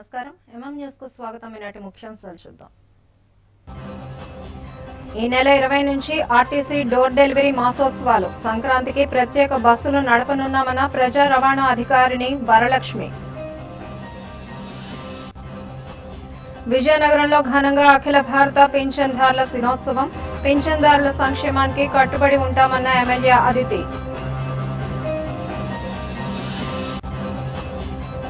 నమస్కారం. న్యూస్ కు స్వాగతం. ఈనాటి ముఖ్యాంశాలు చూద్దాం. ఈ నెల 20 నుంచి ఆర్టీసీ డోర్ డెలివరీ మాసోత్సవాలు. సంక్రాంతికి ప్రత్యేక బస్సులు నడపనున్నామన్న ప్రజా రవాణా అధికారిని వరలక్ష్మి. విజయనగరంలో ఘనంగా అఖిల భారత పింఛన్దారుల దినోత్సవం. పింఛన్దారుల సంక్షేమానికి కట్టుబడి ఉంటామన్న ఎమ్మెల్యే అదితి.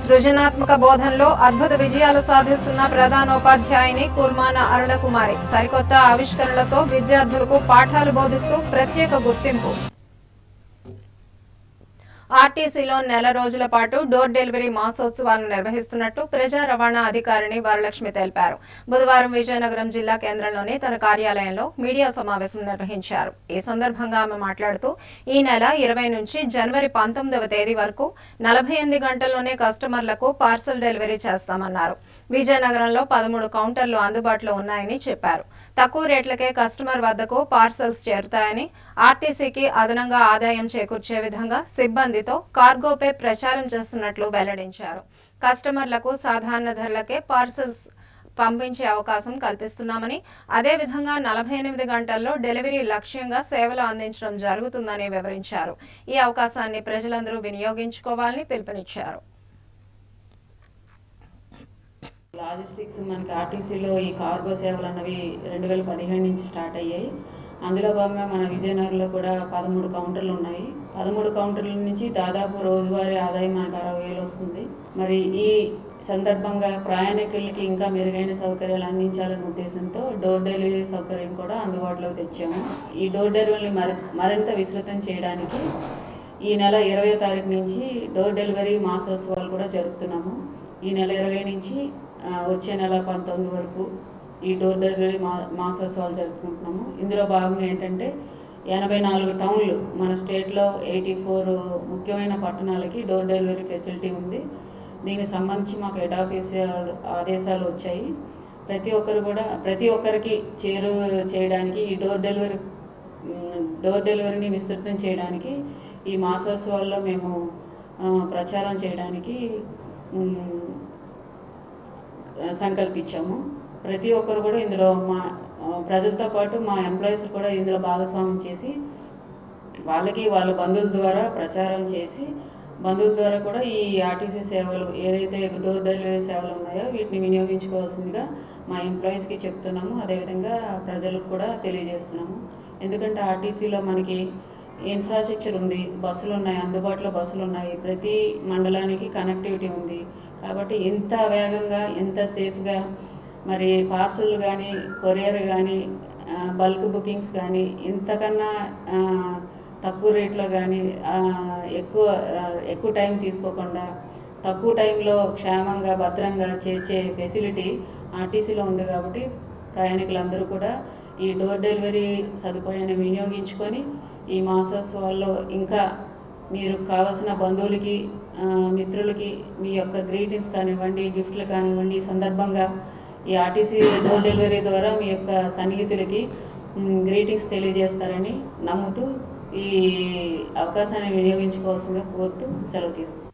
సృజనాత్మక బోధనలో అద్భుత విజయాలు సాధిస్తున్న ప్రధానోపాధ్యాయుని కుర్మాన అరుణకుమారి. సరికొత్త ఆవిష్కరణలతో విద్యార్థులకు పాఠాలు బోధిస్తూ ప్రత్యేక గుర్తింపు. ఆర్టీసీలో నెల రోజుల పాటు డోర్ డెలివరీ మాసోత్సవాలను నిర్వహిస్తున్నట్టు ప్రజా రవాణా అధికారిని వరలక్ష్మి తెలిపారు. బుధవారం విజయనగరం జిల్లా కేంద్రంలోని తన కార్యాలయంలో మీడియా సమావేశం నిర్వహించారు. ఈ సందర్భంగా ఆమె మాట్లాడుతూ ఈ నెల 20 నుంచి జనవరి 19వ తేదీ వరకు 48 గంటల్లోనే కస్టమర్లకు పార్సల్ డెలివరీ చేస్తామన్నారు. విజయనగరంలో 13 కౌంటర్లు అందుబాటులో ఉన్నాయని చెప్పారు. తక్కువ రేట్లకే కస్టమర్ వద్దకు పార్సల్స్ చేరుతాయని, ఆర్టీసీకి అదనంగా ఆదాయం చేకూర్చే విధంగా సిబ్బందితో కార్గోపే ప్రచారం చేస్తున్నట్లు వెల్లడించారు. కస్టమర్లకు సాధారణ ధరలకే పార్సల్స్ పంపించే అవకాశం కల్పిస్తున్నామని, అదేవిధంగా 48 గంటల్లో డెలివరీ లక్ష్యంగా సేవలు అందించడం జరుగుతుందని వివరించారు. ఈ అవకాశాన్ని ప్రజలందరూ వినియోగించుకోవాలని పిలుపునిచ్చారు. లాజిస్టిక్స్ మనకి ఆర్టీసీలో ఈ కార్గో సేవలు అన్నవి 2015 నుంచి స్టార్ట్ అయ్యాయి. అందులో భాగంగా మన విజయనగరంలో కూడా 13 కౌంటర్లు ఉన్నాయి. 13 కౌంటర్ల నుంచి దాదాపు రోజువారీ ఆదాయం మనకు 60,000 వస్తుంది. మరి ఈ సందర్భంగా ప్రయాణికులకి ఇంకా మెరుగైన సౌకర్యాలు అందించాలనే ఉద్దేశంతో డోర్ డెలివరీ సౌకర్యం కూడా అందుబాటులోకి తెచ్చాము. ఈ డోర్ డెలివరీని మరింత విస్తృతం చేయడానికి ఈ నెల 20వ తారీఖు నుంచి డోర్ డెలివరీ మాసోత్సవాలు కూడా జరుపుతున్నాము. ఈ నెల 20 నుంచి వచ్చే నెల 19 వరకు ఈ డోర్ డెలివరీ మాసోత్సవాలు జరుపుకుంటున్నాము. ఇందులో భాగంగా ఏంటంటే 84 టౌన్లు మన స్టేట్లో 84 ముఖ్యమైన పట్టణాలకి డోర్ డెలివరీ ఫెసిలిటీ ఉంది. దీనికి సంబంధించి మాకు హెడ్ ఆఫీస్ ఆదేశాలు వచ్చాయి. ప్రతి ఒక్కరికి చేయడానికి ఈ డోర్ డెలివరీని విస్తృతం చేయడానికి ఈ మాసోత్సవాల్లో మేము ప్రచారం చేయడానికి సంకల్పించాము. ప్రతి ఒక్కరు కూడా ఇందులో మా ప్రజలతో పాటు మా ఎంప్లాయీస్ కూడా ఇందులో భాగస్వామ్యం చేసి వాళ్ళ బంధువుల ద్వారా ప్రచారం చేసి బంధువుల ద్వారా కూడా ఈ ఆర్టీసీ సేవలు ఏదైతే డోర్ డెలివరీ సేవలు ఉన్నాయో వీటిని వినియోగించుకోవాల్సిందిగా మా ఎంప్లాయీస్కి చెప్తున్నాము. అదేవిధంగా ప్రజలకు కూడా తెలియజేస్తున్నాము. ఎందుకంటే ఆర్టీసీలో మనకి ఇన్ఫ్రాస్ట్రక్చర్ ఉంది, బస్సులు ఉన్నాయి, అందుబాటులో బస్సులు ఉన్నాయి, ప్రతి మండలానికి కనెక్టివిటీ ఉంది. కాబట్టి ఎంత వేగంగా ఎంత సేఫ్గా మరి పార్సల్ కానీ కొరియర్ కానీ బల్క్ బుకింగ్స్ కానీ ఇంతకన్నా తక్కువ రేట్లో కానీ ఎక్కువ టైం తీసుకోకుండా తక్కువ టైంలో క్షేమంగా భద్రంగా చేర్చే ఫెసిలిటీ ఆర్టీసీలో ఉంది. కాబట్టి ప్రయాణికులందరూ కూడా ఈ డోర్ డెలివరీ సదుపాయాన్ని వినియోగించుకొని ఈ మాసోత్సవాల్లో ఇంకా మీరు కావాల్సిన బంధువులకి మిత్రులకి మీ యొక్క గ్రీటింగ్స్ కానివ్వండి, గిఫ్ట్లు కానివ్వండి, ఈ సందర్భంగా ఈ ఆర్టీసీ డోర్ డెలివరీ ద్వారా మీ యొక్క సన్నిహితులకి గ్రీటింగ్స్ తెలియజేస్తారని నమ్ముతూ ఈ అవకాశాన్ని వినియోగించుకోవాల్సిందిగా కోరుతూ సెలవు తీసుకుంటాం.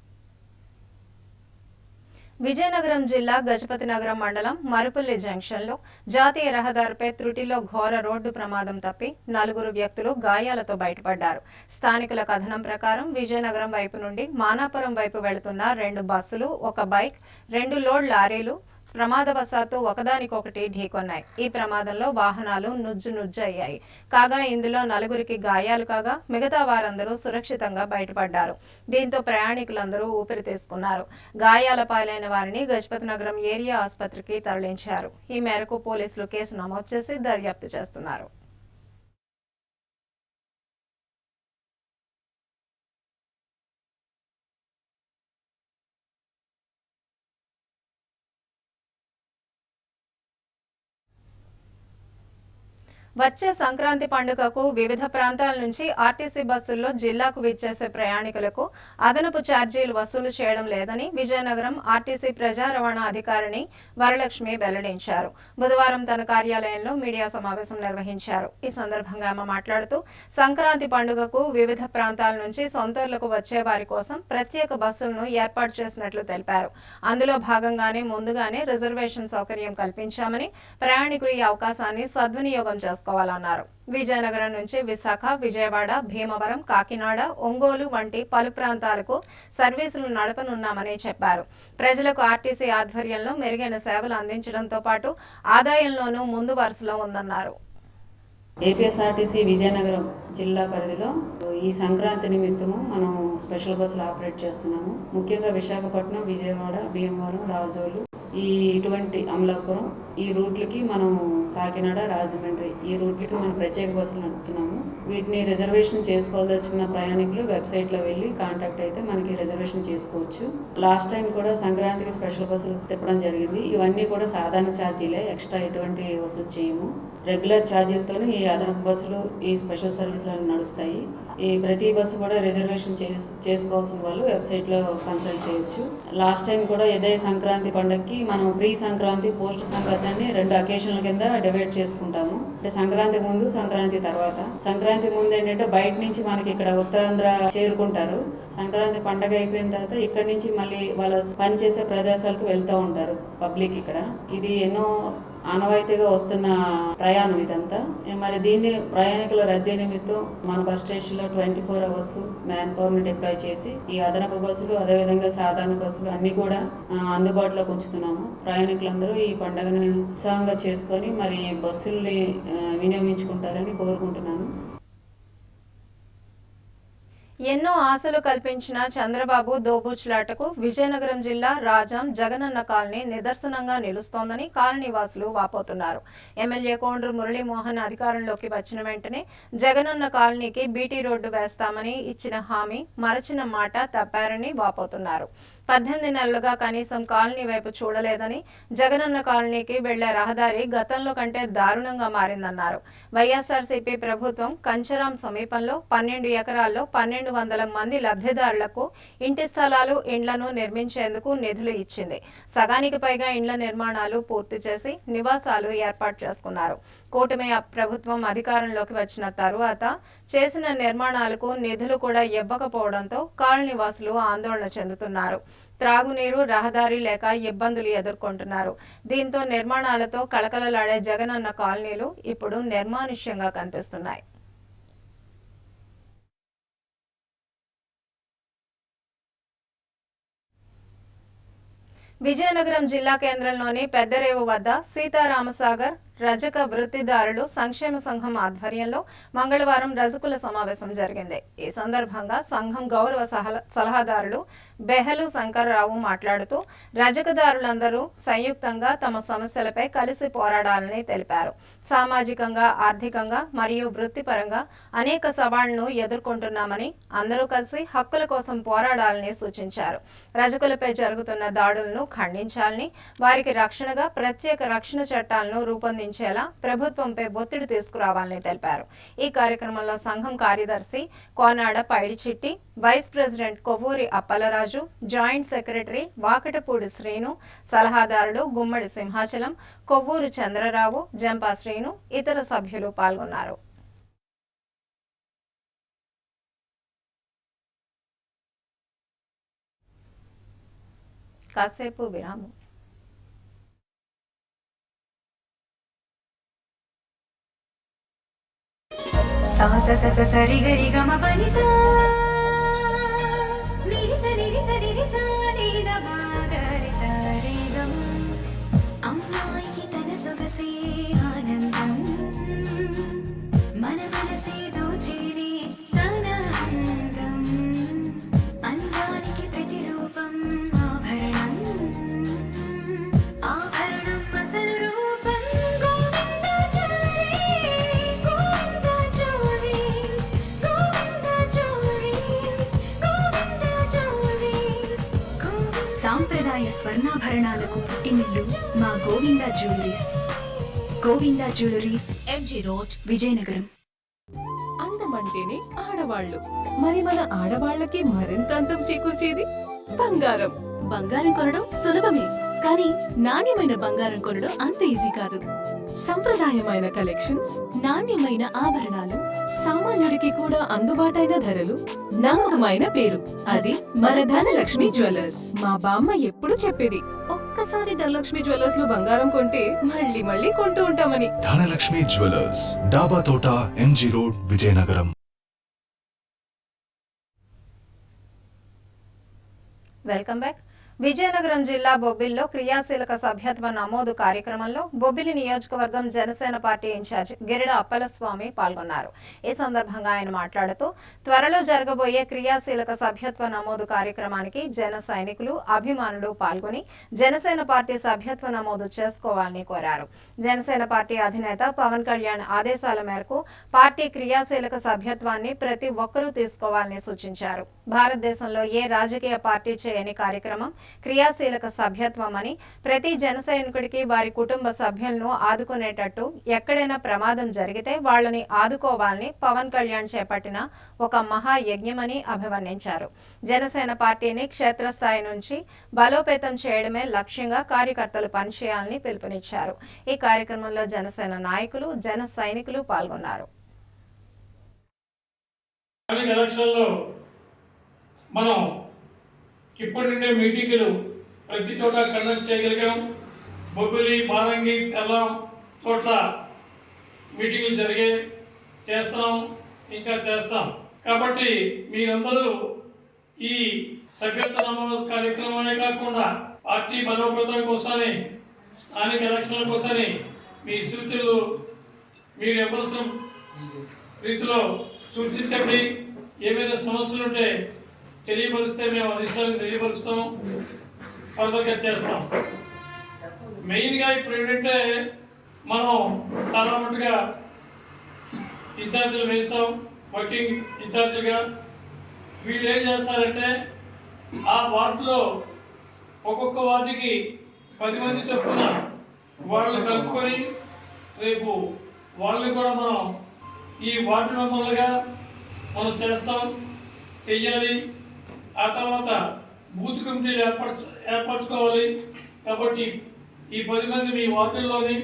విజయనగరం జిల్లా గజపతినగరం మండలం మరుపల్లి జంక్షన్లో జాతీయ రహదారిపై త్రుటిలో ఘోర రోడ్డు ప్రమాదం తప్పి 4 వ్యక్తులు గాయాలతో బయటపడ్డారు. స్థానికుల కథనం ప్రకారం విజయనగరం వైపు నుండి మానాపురం వైపు వెళుతున్న 2 బస్సులు, 1 బైక్, 2 లోడ్ లారీలు ప్రమాదవశాత్తు ఒకదానికొకటి ఢీకొన్నాయి. ఈ ప్రమాదంలో వాహనాలు నుజ్జయ్యాయి. కాగా ఇందులో 4కి గాయాలు కాగా మిగతా వారందరూ సురక్షితంగా బయటపడ్డారు. దీంతో ప్రయాణికులందరూ ఊపిరి తీసుకున్నారు. గాయాల పాలైన వారిని గజపతినగరం ఏరియా ఆసుపత్రికి తరలించారు. ఈ మేరకు పోలీసులు కేసు నమోదు చేసి దర్యాప్తు చేస్తున్నారు. వచ్చే సంక్రాంతి పండుగకు వివిధ ప్రాంతాల నుంచి ఆర్టీసీ బస్సుల్లో జిల్లాకు విచ్చేసే ప్రయాణికులకు అదనపు ఛార్జీలు వసూలు చేయడం లేదని విజయనగరం ఆర్టీసీ ప్రజా రవాణా అధికారిణి వరలక్ష్మి వెల్లడించారు. బుధవారం తన కార్యాలయంలో మీడియా సమావేశం నిర్వహించారు. ఈ సందర్భంగా ఆమె మాట్లాడుతూ సంక్రాంతి పండుగకు వివిధ ప్రాంతాల నుంచి సొంతూర్లకు వచ్చే వారి కోసం ప్రత్యేక బస్సులను ఏర్పాటు చేసినట్లు తెలిపారు. అందులో భాగంగానే ముందుగానే రిజర్వేషన్ సౌకర్యం కల్పించామని ప్రయాణికులు ఈ అవకాశాన్ని సద్వినియోగం చేసుకోవాలన్నారు. విజయనగరం నుంచి విశాఖ, విజయవాడ, భీమవరం, కాకినాడ, ఒంగోలు వంటి పలు ప్రాంతాలకు సర్వీసులు నడపనున్నామని చెప్పారు. ప్రజలకు ఆర్టీసీ ఆధ్వర్యంలో మెరుగైన సేవలు అందించడంతో పాటు ఆదాయంలోనూ ముందు వరుసలో ఉందన్నారు. ఏపీఎస్ఆర్టీసీ విజయనగరం జిల్లా పరిధిలో ఈ సంక్రాంతి నిమిత్తము మనం స్పెషల్ బస్సులు ఆపరేట్ చేస్తున్నాము. ముఖ్యంగా విశాఖపట్నం, విజయవాడ, భీమవరం, రాజోలు ఇటువంటి అమలాపురం ఈ రూట్లకి మనం కాకినాడ, రాజమండ్రి ఈ రూట్లకి మనం ప్రత్యేక బస్సులు నడుపుతున్నాము. వీటిని రిజర్వేషన్ చేసుకోవాల్సిన ప్రయాణికులు వెబ్సైట్లో వెళ్ళి కాంటాక్ట్ అయితే మనకి రిజర్వేషన్ చేసుకోవచ్చు. లాస్ట్ టైం కూడా సంక్రాంతికి స్పెషల్ బస్సులు తిప్పడం జరిగింది. ఇవన్నీ కూడా సాధారణ ఛార్జీలే, ఎక్స్ట్రా ఎటువంటి వసూలు చేయము. రెగ్యులర్ ఛార్జీలతోనే ఈ అదనపు బస్సులు, ఈ స్పెషల్ సర్వీసులు నడుస్తాయి. ఈ ప్రతి బస్సు కూడా రిజర్వేషన్ చేసుకోవాల్సిన వాళ్ళు వెబ్సైట్లో కన్సల్ట్ చేయొచ్చు. లాస్ట్ టైం కూడా ఇదే సంక్రాంతి పండుగకి మనం ప్రీ సంక్రాంతి, పోస్ట్ సంక్రాంతి అని 2 అకేషన్ల కింద డివైడ్ చేసుకుంటాము. అంటే సంక్రాంతి ముందు, సంక్రాంతి తర్వాత. సంక్రాంతి ముందు ఏంటంటే బయట నుంచి మనకి ఇక్కడ ఉత్తరాంధ్ర చేరుకుంటారు. సంక్రాంతి పండుగ అయిపోయిన తర్వాత ఇక్కడ నుంచి మళ్ళీ వాళ్ళ పనిచేసే ప్రదేశాలకు వెళ్తూ ఉంటారు పబ్లిక్. ఇక్కడ ఇది ఎన్నో ఆనవాయితీగా వస్తున్న ప్రయాణం ఇదంతా. మరి దీన్ని ప్రయాణికుల రద్దీ నిమిత్తం మన బస్ స్టేషన్లో 24 hours మ్యాన్ పవర్ని డిప్లాయ్ చేసి ఈ అదనపు బస్సులు, అదేవిధంగా సాధారణ బస్సులు అన్ని కూడా అందుబాటులోకి ఉంచుతున్నాము. ప్రయాణికులందరూ ఈ పండుగను ఉత్సాహంగా చేసుకొని మరి బస్సుల్ని వినియోగించుకుంటారని కోరుకుంటున్నాను. ఎన్నో ఆశలు కల్పించిన చంద్రబాబు దోబూచులాటకు విజయనగరం జిల్లా రాజాం జగనన్న కాలనీ నిదర్శనంగా నిలుస్తోందని కాలనీవాసులు వాపోతున్నారు. ఎమ్మెల్యే కోండ్రు మురళీమోహన్ అధికారంలోకి వచ్చిన వెంటనే జగనన్న కాలనీకి బీటీ రోడ్డు వేస్తామని ఇచ్చిన హామీ మరచిన మాట తప్పారని వాపోతున్నారు. 18 నెలలుగా కనీసం కాలనీ వైపు చూడలేదని, జగనన్న కాలనీకి వెళ్లే రహదారి గతంలో కంటే దారుణంగా మారిందన్నారు. వైఎస్ఆర్సీపీ ప్రభుత్వం కంచరాం సమీపంలో 12 ఎకరాల్లో 1200 మంది లబ్ధిదారులకు ఇంటి స్థలాలు, ఇండ్లను నిర్మించేందుకు నిధులు ఇచ్చింది. సగానికి పైగా ఇండ్ల నిర్మాణాలు పూర్తి చేసి నివాసాలు ఏర్పాటు చేసుకున్నారు. కూటమి ప్రభుత్వం అధికారంలోకి వచ్చిన తరువాత చేసిన నిర్మాణాలకు నిధులు కూడా ఇవ్వకపోవడంతో కాలనీవాసులు ఆందోళన చెందుతున్నారు. త్రాగునీరు, రహదారి లేక ఇబ్బందులు ఎదుర్కొంటున్నారు. దీంతో నిర్మాణాలతో కళకళలాడే జగనన్న కాలనీలు ఇప్పుడు నిర్మానుష్యంగా కనిపిస్తున్నాయి. విజయనగరం జిల్లా కేంద్రంలోని పెద్దరేవు వద్ద సీతారామసాగర్ రజక వృత్తిదారులు సంక్షేమ సంఘం ఆధ్వర్యంలో మంగళవారం రజకుల సమావేశం జరిగింది. ఈ సందర్భంగా సంఘం గౌరవ సలహాదారులు బెహలు శంకర్రావు మాట్లాడుతూ రజకదారులందరూ సంయుక్తంగా తమ సమస్యలపై కలిసి పోరాడాలని తెలిపారు. సామాజికంగా, ఆర్థికంగా మరియు వృత్తిపరంగా అనేక సవాళ్లను ఎదుర్కొంటున్నామని, అందరూ కలిసి హక్కుల కోసం పోరాడాలని సూచించారు. రజకులపై జరుగుతున్న దాడులను ఖండించాలని, వారికి రక్షణగా ప్రత్యేక రక్షణ చట్టాలను రూపొందించేలా ప్రభుత్వంపై ఒత్తిడి తీసుకురావాలని తెలిపారు. ఈ కార్యక్రమంలో సంఘం కార్యదర్శి Konada Paidichitti, vice president Kovvuri Appalaraju, joint secretary Vakatapudi Srinu, సలహాదారులు గుమ్మడి సింహాచలం, కొవ్వూరు చంద్రరావు, జంపా శ్రీను, ఇతర సభ్యులు పాల్గొన్నారు. కాసేపు విరామం. sa sa sa sa sa ri ga ri ga ma pa ni sa ni ri sa ni ri sa ni ri sa ni da ma ga ri sa ri ga ma ammaiki tana sogase aanandam mana manase dochiri tana andam andaniki pratiroopam ఆభరణం ఆభరణం అసలు రూపం సాంప్రదాయ స్వర్ణాభరణాలకు పుట్టినిల్లు మా Govinda jewelleries. Govinda jewelleries, MG road, Vizianagaram. అందమంటేనే ఆడవాళ్ళు, మరి మన ఆడవాళ్ళకి మరింత అందం చేకూర్చేది బంగారం. బంగారం కొనడం సులభమే, కానీ నాణ్యమైన బంగారం కొనడం అంత ఈజీ కాదు. సంప్రదాయమైన కలెక్షన్స్, నాణ్యమైన ఆభరణాలు, సామాన్యుడికి కూడా అందుబాటైన ధరలు, నమ్మకమైన పేరు, అది మన ధనలక్ష్మి జ్యువెలర్స్. మా బామ్మ ఎప్పుడు చెప్పేది, ఒక్కసారి ధనలక్ష్మి జ్యువెలర్స్ లో బంగారం కొంటే మళ్ళీ మళ్ళీ కొంటూ ఉంటామని. ధనలక్ష్మి జ్యువెలర్స్, డాబా తోట, MG road, Vizianagaram. Welcome back. Vizianagaram జిల్లా బొబ్బిలిలో క్రియాశీలక సభ్యత్వ నమోదు కార్యక్రమంలో బొబ్బిలి నియోజకవర్గం జనసేన పార్టీ ఇన్ఛార్జ్ గిరిడ అప్పలస్వామి పాల్గొన్నారు. ఈ సందర్భంగా ఆయన మాట్లాడుతూ త్వరలో జరగబోయే క్రియాశీలక సభ్యత్వ నమోదు కార్యక్రమానికి జన సైనికులు, అభిమానులు పాల్గొని జనసేన పార్టీ సభ్యత్వ నమోదు చేసుకోవాలని కోరారు. జనసేన పార్టీ అధినేత పవన్ కళ్యాణ్ ఆదేశాల మేరకు పార్టీ క్రియాశీలక సభ్యత్వాన్ని ప్రతి ఒక్కరూ తీసుకోవాలని సూచించారు. భారతదేశంలో ఏ రాజకీయ పార్టీ చేయని కార్యక్రమం క్రియాశీలక సభ్యత్వం అని, ప్రతి జన సైనికుడికి వారి కుటుంబ సభ్యులను ఆదుకునేటట్టు ఎక్కడైనా ప్రమాదం జరిగితే వాళ్లని ఆదుకోవాలని పవన్ కళ్యాణ్ చేపట్టిన ఒక మహాయజ్ఞమని అభివర్ణించారు. జనసేన పార్టీని క్షేత్రస్థాయి నుంచి బలోపేతం చేయడమే లక్ష్యంగా కార్యకర్తలు పనిచేయాలని పిలుపునిచ్చారు. ఈ కార్యక్రమంలో జనసేన నాయకులు, జన సైనికులు పాల్గొన్నారు. మనం ఇప్పటి నుండే మీటింగులు ప్రతి చోట కండక్ట్ చేయగలిగాం. బొబ్బిలి, బారంగి, తెల్లం చోట్ల మీటింగులు చేస్తున్నాం, ఇంకా చేస్తాం. కాబట్టి మీరందరూ ఈ సభ్యత్వ నమోదు కార్యక్రమమే కాకుండా పార్టీ బలోపేతం కోసమని, స్థానిక ఎలక్షన్ల కోసమని మీ సూచనలు మీరు ఇవ్వాల్సిన రీతిలో సూచించండి. ఏమైనా సమస్యలు ఉంటే తెలియపరిస్తే మేము అధిష్టానికి తెలియపరుస్తాం, ఫర్దర్గా చేస్తాం. మెయిన్గా ఇప్పుడు ఏంటంటే మనం చాలా మట్టుగా ఇన్ఛార్జీలు వేసాం, వర్కింగ్ ఇన్ఛార్జీలుగా. వీళ్ళు ఏం చేస్తారంటే ఆ వార్డులో ఒక్కొక్క వార్డుకి 10 మంది చొప్పున వాళ్ళని కలుపుకొని రేపు వాళ్ళని కూడా మనం ఈ వార్డు మెంబర్లుగా మనం చెయ్యాలి. ఆ తర్వాత బూత్ కమిటీలు ఏర్పరచుకోవాలి. కాబట్టి ఈ 10 మంది మీ వార్డుల్లోని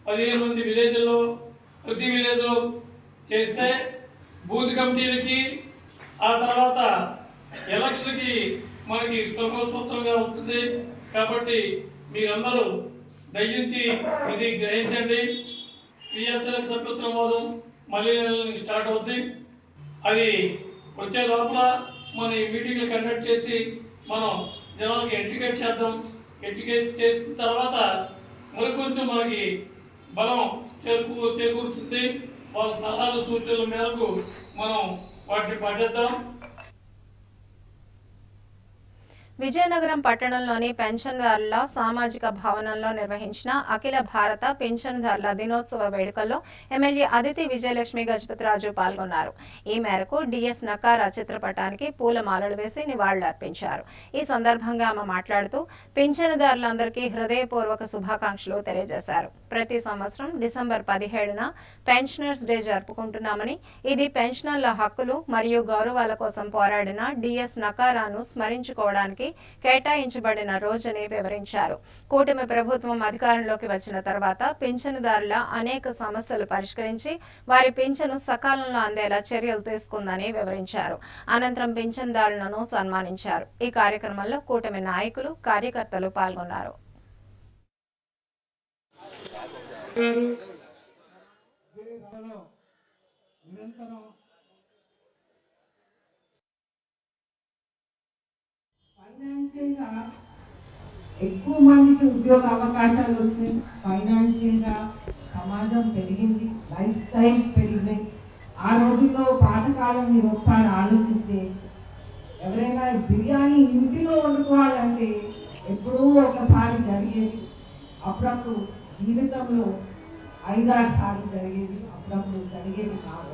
15 మంది విలేజ్లో, ప్రతి విలేజ్లో చేస్తే బూత్ కమిటీలకి ఆ తర్వాత ఎలక్షన్కి మనకి సులభోత్సవంగా ఉంటుంది. కాబట్టి మీరందరూ దయించి ఇది గ్రహించండి. క్రియాశీలక సభ్యత్వ నమోదు మళ్ళీ స్టార్ట్ అవుతుంది. అది వచ్చే లోపల మన ఈ మీటింగ్లు కండక్ట్ చేసి మనం జనాలకి ఎడ్యుకేట్ చేద్దాం. ఎడ్యుకేట్ చేసిన తర్వాత మరికొంచెం మనకి బలం చేకూరుతుంది. వాళ్ళ సలహాలు, సూచనల మేరకు మనం వాటిని పాటిద్దాం. విజయనగరం పట్టణంలోని పెన్షన్దారుల సామాజిక భవనంలో నిర్వహించిన అఖిల భారత పెన్షన్దారుల దినోత్సవ వేడుకల్లో ఎమ్మెల్యే అదితి విజయలక్ష్మి గజపతిరాజు పాల్గొన్నారు. ఈ మేరకు డిఎస్ నకారా చిత్రపటానికి పూలమాలలు వేసి నివాళులర్పించారు. ఈ సందర్భంగా ఆమె మాట్లాడుతూ పెన్షన్దారులందరికీ హృదయపూర్వక శుభాకాంక్షలు తెలియజేశారు. ప్రతి సంవత్సరం డిసెంబర్ 17న పెన్షనర్స్ డే జరుపుకుంటున్నామని, ఇది పెన్షనర్ల హక్కులు మరియు గౌరవాల కోసం పోరాడిన డిఎస్ నకారాను స్మరించుకోవడానికి కేటాయించబడిన రోజని వివరించారు. కూటమి ప్రభుత్వం అధికారంలోకి వచ్చిన తర్వాత పింఛనుదారుల అనేక సమస్యలు పరిష్కరించి వారి పింఛను సకాలంలో అందేలా చర్యలు తీసుకుందని వివరించారు. అనంతరం పింఛనుదారులను సన్మానించారు. ఈ కార్యక్రమంలో కూటమి నాయకులు, కార్యకర్తలు పాల్గొన్నారు. ఫైనాన్షియల్గా ఎక్కువ మందికి ఉద్యోగ అవకాశాలు వచ్చినాయి. ఫైనాన్షియల్గా సమాజం పెరిగింది, లైఫ్ స్టైల్స్ పెరిగినాయి. ఆ రోజుల్లో పాతకాలం మీరు ఒకసారి ఆలోచిస్తే ఎవరైనా బిర్యానీ ఇంటిలో వండుకోవాలంటే ఎప్పుడూ ఒకసారి జరిగేది. అప్పుడప్పుడు జీవితంలో 5-6 సార్లు జరిగేది, అప్పుడప్పుడు జరిగేది కాదు.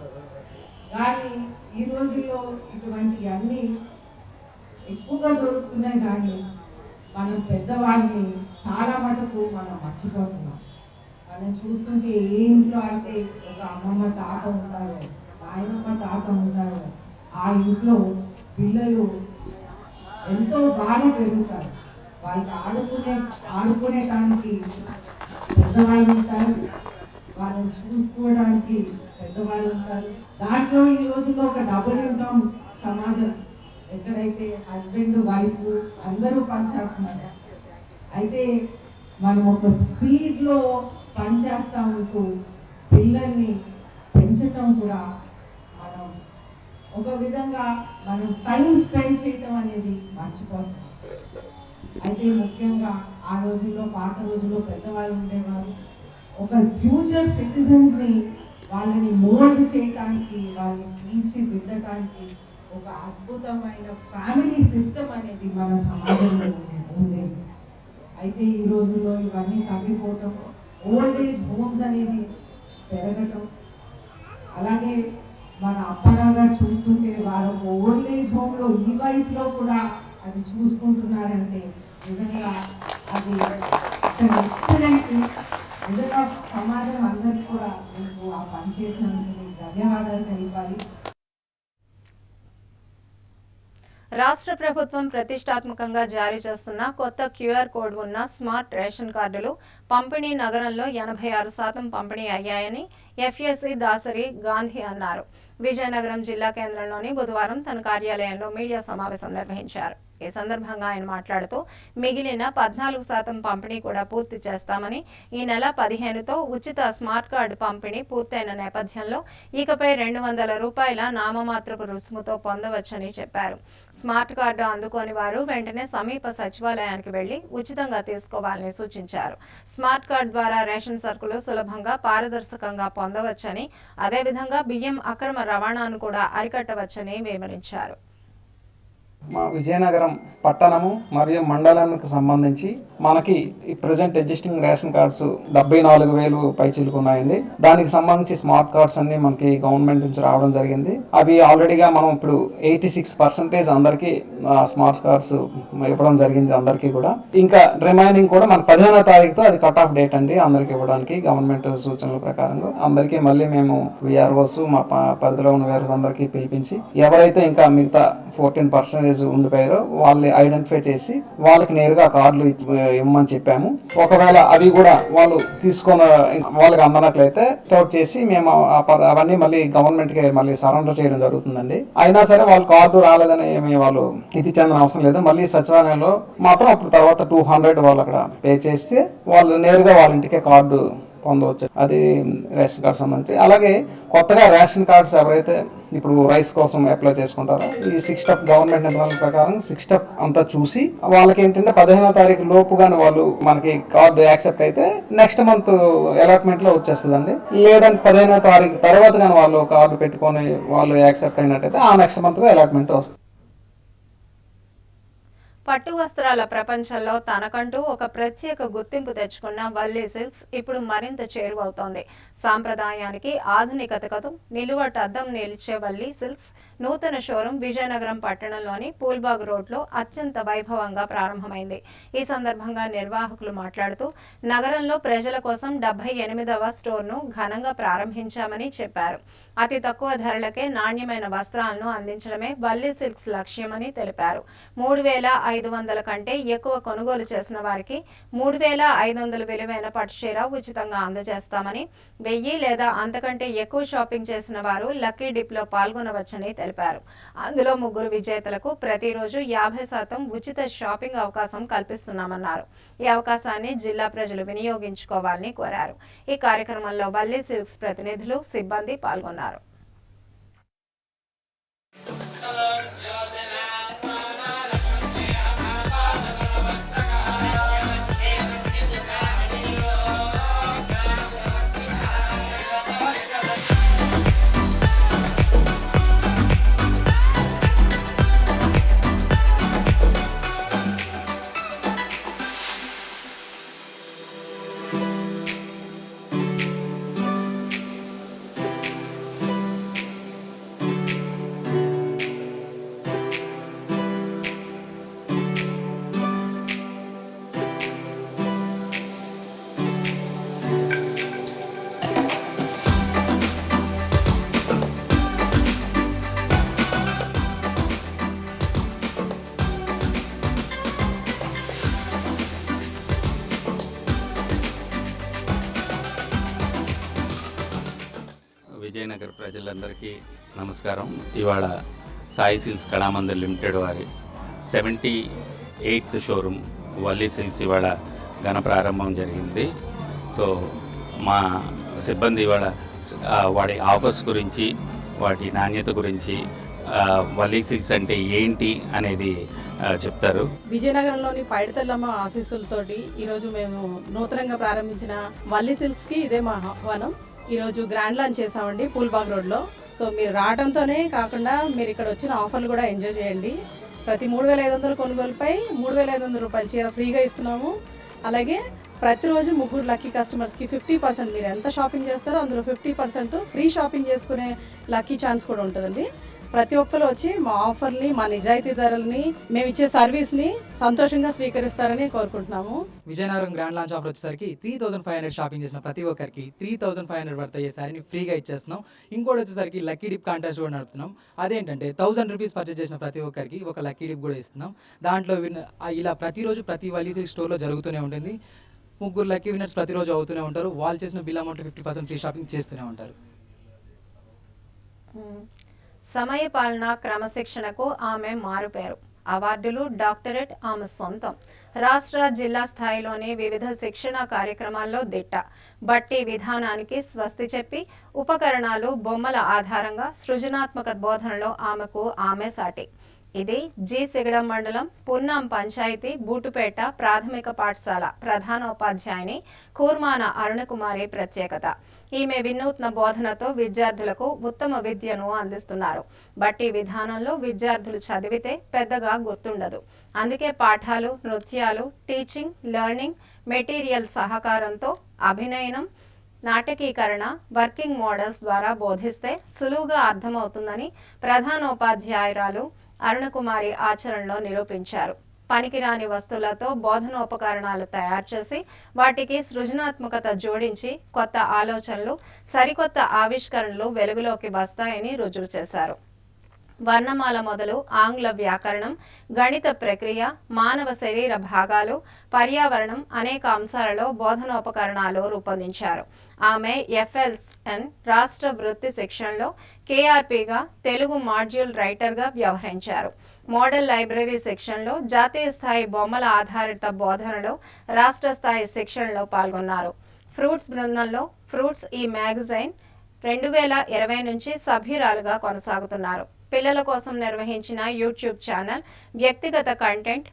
కానీ ఈ రోజుల్లో ఇటువంటి అన్నీ ఎక్కువగా దొరుకుతున్నాయి. కానీ మనం పెద్దవాళ్ళని చాలా మటుకు మనం మర్చిపోతున్నాం. మన మనం చూస్తుంటే ఏ ఇంట్లో అయితే ఒక అమ్మమ్మ తాత ఉంటారో, నాయనమ్మ తాత ఉంటారో, ఆ ఇంట్లో పిల్లలు ఎంతో బాగా పెరుగుతారు. వాళ్ళకి ఆడుకునేటానికి పెద్దవాళ్ళు ఉంటారు, వాళ్ళని చూసుకోవడానికి పెద్దవాళ్ళు ఉంటారు. దాంట్లో ఈ రోజుల్లో ఒక డబుల్ ఇన్కమ్ సమాజం, ఎక్కడైతే హస్బెండ్ వైఫ్ అందరూ పనిచేస్తున్నారు. అయితే మనం ఒక స్పీడ్లో పనిచేస్తూ ఉంటూ పిల్లల్ని పెంచటం కూడా మనం ఒక విధంగా మనం టైం స్పెండ్ చేయటం అనేది మర్చిపోతాం. అయితే ముఖ్యంగా ఆ రోజుల్లో, పాత రోజుల్లో పెద్దవాళ్ళు ఉండేవారు. ఒక ఫ్యూచర్ సిటిజన్స్ని వాళ్ళని మోల్డ్ చేయటానికి, వాళ్ళని తీర్చిదిద్దటానికి ఒక అద్భుతమైన ఫ్యామిలీ సిస్టమ్ అనేది మన సమాజంలో ఉండేది. అయితే ఈ రోజుల్లో ఇవన్నీ తగ్గిపోవటం, ఓల్డ్ ఏజ్ హోమ్స్ అనేది పెరగటం, అలాగే మన అప్పారావు గారు చూస్తుంటే వారు ఒక ఓల్డ్ ఏజ్ హోమ్లో ఈ వయసులో కూడా అది చూసుకుంటున్నారంటే నిజంగా అది ఎక్సలెంట్. నిజంగా సమాజం అందరికీ కూడా మీకు ఆ పని చేసినందుకు ధన్యవాదాలు తెలిపాలి. రాష్ట్ర ప్రభుత్వం ప్రతిష్టాత్మకంగా జారీ చేస్తున్న కొత్త క్యూఆర్ కోడ్ ఉన్న స్మార్ట్ రేషన్ కార్డులు పంపిణీ నగరంలో 86% పంపిణీ అయ్యాయని ఎఫ్ఎస్సి దాసరి గాంధీ అన్నారు. విజయనగరం జిల్లా కేంద్రంలోని బుధవారం తన కార్యాలయంలో మీడియా సమావేశం నిర్వహించారు. ఈ సందర్భంగా ఆయన మాట్లాడుతూ మిగిలిన 14% పంపిణీ కూడా పూర్తి చేస్తామని, ఈ నెల 15తో ఉచిత స్మార్ట్ కార్డు పంపిణీ పూర్తయిన నేపథ్యంలో ఇకపై 200 రూపాయల నామమాత్రపు రుసుముతో పొందవచ్చని చెప్పారు. స్మార్ట్ కార్డు అందుకోని వారు వెంటనే సమీప సచివాలయానికి వెళ్లి ఉచితంగా తీసుకోవాలని సూచించారు. స్మార్ట్ కార్డు ద్వారా రేషన్ సరుకులు సులభంగా, పారదర్శకంగా పొందవచ్చని, అదేవిధంగా బియ్యం అక్రమ రవాణాను కూడా అరికట్టవచ్చని వివరించారు. మా విజయనగరం పట్టణము మరియు మండలానికి సంబంధించి మనకి ఈ ప్రజెంట్ ఎగ్జిస్టింగ్ రేషన్ కార్డ్స్ 74,000 పైచిలుకు ఉన్నాయండి. దానికి సంబంధించి స్మార్ట్ కార్డ్స్ అన్ని మనకి గవర్నమెంట్ నుంచి రావడం జరిగింది. అవి ఆల్రెడీగా మనం ఇప్పుడు 86% అందరికీ స్మార్ట్ కార్డ్స్ ఇవ్వడం జరిగింది అందరికీ కూడా. ఇంకా రిమైనింగ్ కూడా మన 15వ తారీఖుతో అది కట్ ఆఫ్ డేట్ అండి అందరికి ఇవ్వడానికి. గవర్నమెంట్ సూచనల ప్రకారంగా అందరికీ మళ్ళీ మేము విఆర్ఓస్ మా పరిధిలో ఉన్న వేరే అందరికీ పిలిపించి ఎవరైతే ఇంకా మిగతా 14% ఉండిపోయారో వాళ్ళని ఐడెంటిఫై చేసి వాళ్ళకి నేరుగా కార్డులు ఇవ్వమని చెప్పాము. ఒకవేళ అవి కూడా వాళ్ళు తీసుకున్న వాళ్ళకి అందనట్లయితే స్టోర్ చేసి మేము అవన్నీ మళ్ళీ గవర్నమెంట్ కి మళ్ళీ సరెండర్ చేయడం జరుగుతుందండి. అయినా సరే వాళ్ళు కార్డు రాలేదని ఏమి వాళ్ళు ఇది చెందిన అవసరం లేదు. మళ్ళీ సచివాలయంలో మాత్రం అప్పుడు తర్వాత 200 వాళ్ళు అక్కడ పే చేస్తే వాళ్ళు నేరుగా వాళ్ళ ఇంటికే కార్డు పొందవచ్చు. అది రేషన్ కార్డు సంబంధించి. అలాగే కొత్తగా రేషన్ కార్డ్స్ ఎవరైతే ఇప్పుడు రైస్ కోసం అప్లై చేసుకుంటారో ఈ 6 స్టెప్ గవర్నమెంట్ నిబంధనల ప్రకారం 6 స్టెప్ అంతా చూసి వాళ్ళకి ఏంటంటే 15వ తారీఖు లోపుగానే వాళ్ళు మనకి కార్డు యాక్సెప్ట్ అయితే నెక్స్ట్ మంత్ అలాట్మెంట్ లో వచ్చేస్తుందండి. లేదంటే 15వ తారీఖు తర్వాత కానీ వాళ్ళు కార్డు పెట్టుకొని వాళ్ళు యాక్సెప్ట్ అయినట్టయితే ఆ నెక్స్ట్ మంత్ అలాట్మెంట్ వస్తుంది. పట్టు వస్త్రాల ప్రపంచంలో తనకంటూ ఒక ప్రత్యేక గుర్తింపు తెచ్చుకున్న వల్లీ సిల్క్స్ ఇప్పుడు మరింత చేరువవుతోంది. సాంప్రదాయానికి ఆధునికతకు నిలువటద్దం నిలిచే వల్లీ సిల్క్స్ నూతన షోరూం విజయనగరం పట్టణంలోని పూల్బాగ్ రోడ్లో అత్యంత వైభవంగా ప్రారంభమైంది. ఈ సందర్భంగా నిర్వాహకులు మాట్లాడుతూ నగరంలో ప్రజల కోసం 78వ స్టోర్ను ఘనంగా ప్రారంభించామని చెప్పారు. అతి తక్కువ ధరలకే నాణ్యమైన వస్త్రాలను అందించడమే వల్లీ సిల్క్స్ లక్ష్యమని తెలిపారు. 3,500 కంటే ఎక్కువ కొనుగోలు చేసిన వారికి 3,500 విలువైన పట్టుచీర ఉచితంగా అందజేస్తామని, 1000 లేదా అంతకంటే ఎక్కువ షాపింగ్ చేసిన వారు లక్కీ డిప్లో పాల్గొనవచ్చని తెలిపారు. అందులో 3 విజేతలకు ప్రతిరోజు 50% ఉచిత షాపింగ్ అవకాశం కల్పిస్తున్నామన్నారు. ఈ అవకాశాన్ని జిల్లా ప్రజలు వినియోగించుకోవాలని కోరారు. ఈ కార్యక్రమంలో వల్లీ సిల్క్స్ ప్రతినిధులు, సిబ్బంది పాల్గొన్నారు. విజయనగర ప్రజలందరికీ నమస్కారం. ఇవాళ సాయి సిల్క్స్ కళామందిర్ లిమిటెడ్ వారి 78th షోరూమ్ వల్లీ సిల్క్స్ ఇవాళ ఘన ప్రారంభం జరిగింది. సో మా సిబ్బంది ఇవాళ వాటి ఆఫర్స్ గురించి, వాటి నాణ్యత గురించి, వల్లీ సిల్క్స్ అంటే ఏంటి అనేది చెప్తారు. విజయనగరంలోని పైడితల్లమ్మ ఆశీస్సులతోటి ఈరోజు మేము నూతనంగా ప్రారంభించిన వల్లీ సిల్క్స్కి ఇదే మా ఆహ్వానం. ఈరోజు గ్రాండ్ లాంచ్ చేసామండి పూల్బాగ్ రోడ్లో. సో మీరు రావడంతోనే కాకుండా మీరు ఇక్కడ వచ్చిన ఆఫర్లు కూడా ఎంజాయ్ చేయండి. ప్రతి 3,500 కొనుగోలుపై 3,500 రూపాయల చీర ఫ్రీగా ఇస్తున్నాము. అలాగే ప్రతిరోజు 3 లక్కీ కస్టమర్స్కి 50%, మీరు ఎంత షాపింగ్ చేస్తారో అందులో 50% ఫ్రీ షాపింగ్ చేసుకునే లక్కీ ఛాన్స్ కూడా ఉంటుందండి. ప్రతి ఒక్కరు వచ్చి మా ఆఫర్ని, మా నిజాయితీ ధరల్ని, మేము ఇచ్చే సర్వీస్ని సంతోషంగా స్వీకరిస్తారని కోరుకుంటున్నాము. విజయనగరం గ్రాండ్ లాంచ్ ఆఫర్ వచ్చేసరికి 3,500 షాపింగ్ చేసిన ప్రతి ఒక్కరికి 3,500 వర్త్ అయ్యే శారీని ఫ్రీగా ఇచ్చేస్తున్నాం. ఇంకోటి వచ్చేసరికి లక్కీ డిప్ కాంటెస్ట్ కూడా నడుపుతున్నాం. అదేంటంటే 1000 రూపీస్ పర్చేజ్ చేసిన ప్రతి ఒక్కరికి ఒక లక్కీ డిప్ కూడా ఇస్తున్నాం. దాంట్లో ఇలా ప్రతిరోజు ప్రతి వల్లీ సిల్క్ స్టోర్లో జరుగుతూనే ఉంటుంది. 3 లక్కీ విన్నర్స్ ప్రతిరోజు అవుతూనే ఉంటారు. వాళ్ళు చేసిన బిల్ అమౌంట్లో 50% ఫ్రీ షాపింగ్ చేస్తూనే ఉంటారు. సమయ పాలన, క్రమశిక్షణకు ఆమె మారుపేరు. అవార్డులు, డాక్టరేట్ ఆమె సొంతం. రాష్ట్ర, జిల్లా స్థాయిలోని వివిధ శిక్షణ కార్యక్రమాల్లో దిట్ట. బట్టి విధానానికి స్వస్తి చెప్పి ఉపకరణాలు, బొమ్మల ఆధారంగా సృజనాత్మక బోధనలో ఆమెకు ఆమె సాటి. ఇది జి సిగడం మండలం పున్నాం పంచాయతీ బూటుపేట ప్రాథమిక పాఠశాల ప్రధానోపాధ్యాయుని కూర్మాన అరుణకుమారి ప్రత్యేకత. ఈమె వినూత్న బోధనతో విద్యార్థులకు ఉత్తమ విద్యను అందిస్తున్నారు. బట్టి విధానంలో విద్యార్థులు చదివితే పెద్దగా గుర్తుండదు. అందుకే పాఠాలు, నృత్యాలు, టీచింగ్, లెర్నింగ్ మెటీరియల్ సహకారంతో అభినయనం, నాటకీకరణ, వర్కింగ్ మోడల్స్ ద్వారా బోధిస్తే సులువుగా అర్థమవుతుందని ప్రధానోపాధ్యాయురాలు అరుణకుమారి ఆచరణలో నిరూపించారు. పనికిరాని వస్తువులతో బోధనోపకరణాలు తయారు చేసి వాటికి సృజనాత్మకత జోడించి కొత్త ఆలోచనలు, సరికొత్త ఆవిష్కరణలు వెలుగులోకి వస్తాయని రుజువు చేశారు. వర్ణమాల మొదలు ఆంగ్ల వ్యాకరణం, గణిత ప్రక్రియ, మానవ శరీర భాగాలు, పర్యావరణం అనేక అంశాలలో బోధనోపకరణాలు రూపొందించారు. ఆమె FLN రాష్ట్ర వృత్తి శిక్షణలో KRPగా తెలుగు మాడ్యూల్ రైటర్గా వ్యవహరించారు. మోడల్ లైబ్రరీ శిక్షణలో జాతీయ స్థాయి బొమ్మల ఆధారిత బోధనలో రాష్ట్ర స్థాయి శిక్షణలో పాల్గొన్నారు. ఫ్రూట్స్ బృందంలో ఫ్రూట్స్ ఈ మ్యాగజైన్ 2020 నుంచి సభ్యురాలుగా కొనసాగుతున్నారు. పిల్లల కోసం నిర్వహించిన యూట్యూబ్ ఛానల్, వ్యక్తిగత కంటెంట్,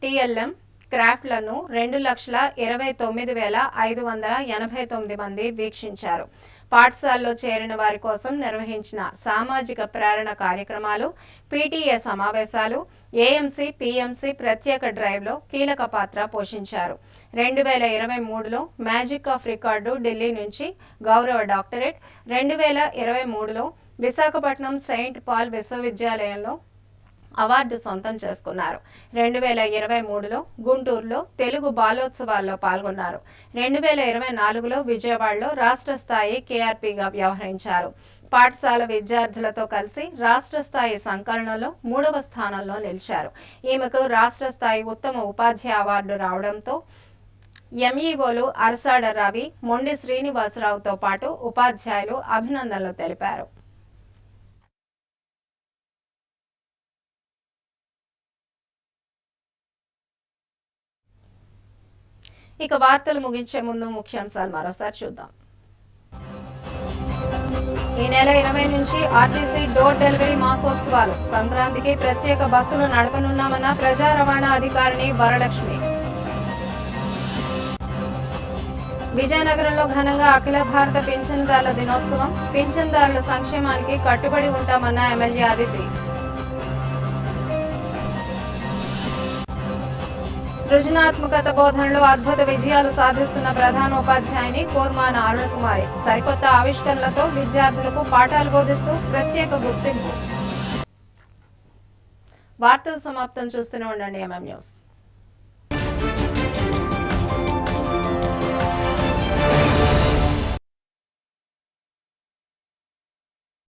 TLM క్రాఫ్ట్లను 2,29,589 మంది వీక్షించారు. పాఠశాలలో చేరిన వారి కోసం నిర్వహించిన సామాజిక ప్రేరణ కార్యక్రమాలు, PTA సమావేశాలు, AMC, PMC ప్రత్యేక డ్రైవ్లో కీలక పాత్ర పోషించారు. 2023లో మ్యాజిక్ ఆఫ్ రికార్డు ఢిల్లీ నుంచి గౌరవ డాక్టరేట్, 2023లో విశాఖపట్నం సెయింట్ పాల్ విశ్వవిద్యాలయంలో అవార్డు సొంతం చేసుకున్నారు. 2023లో గుంటూరులో తెలుగు బాలోత్సవాల్లో పాల్గొన్నారు. 2024లో విజయవాడలో రాష్ట్ర స్థాయి KRPగా వ్యవహరించారు. పాఠశాల విద్యార్థులతో కలిసి రాష్ట్ర స్థాయి సంకలనంలో 3వ స్థానంలో నిలిచారు. ఈమెకు రాష్ట్ర స్థాయి ఉత్తమ ఉపాధ్యాయ అవార్డు రావడంతో MEOలు అరసాడ రవి, మొండి శ్రీనివాసరావుతో పాటు ఉపాధ్యాయులు అభినందనలు తెలిపారు. ఇక వార్తలు ముగించే ముందు ముఖ్యాంశాలు మరోసారి చూద్దాం. ఈ నెల 20 నుంచి RTC డోర్ డెలివరీ మాసోత్సవాలు. సంక్రాంతికి ప్రత్యేక బస్సులు నడపనున్నామన్న ప్రజా రవాణా అధికారిని వరలక్ష్మి. విజయనగరంలో ఘనంగా అఖిల భారత పింఛన్దారుల దినోత్సవం. పింఛన్దారుల సంక్షేమానికి కట్టుబడి ఉంటామన్న ఎమ్మెల్యే అదితి. సృజనాత్మకత బోధనలో అద్భుత విజయాలు సాధిస్తున్న ప్రధానోపాధ్యాయుని కూర్మాన అరుణకుమారి. సరికొత్త ఆవిష్కరణలతో విద్యార్థులకు పాఠాలు బోధిస్తూ ప్రత్యేక గుర్తింపు. వార్తలు సమాప్తం. చూస్తూనే ఉండండి MM న్యూస్.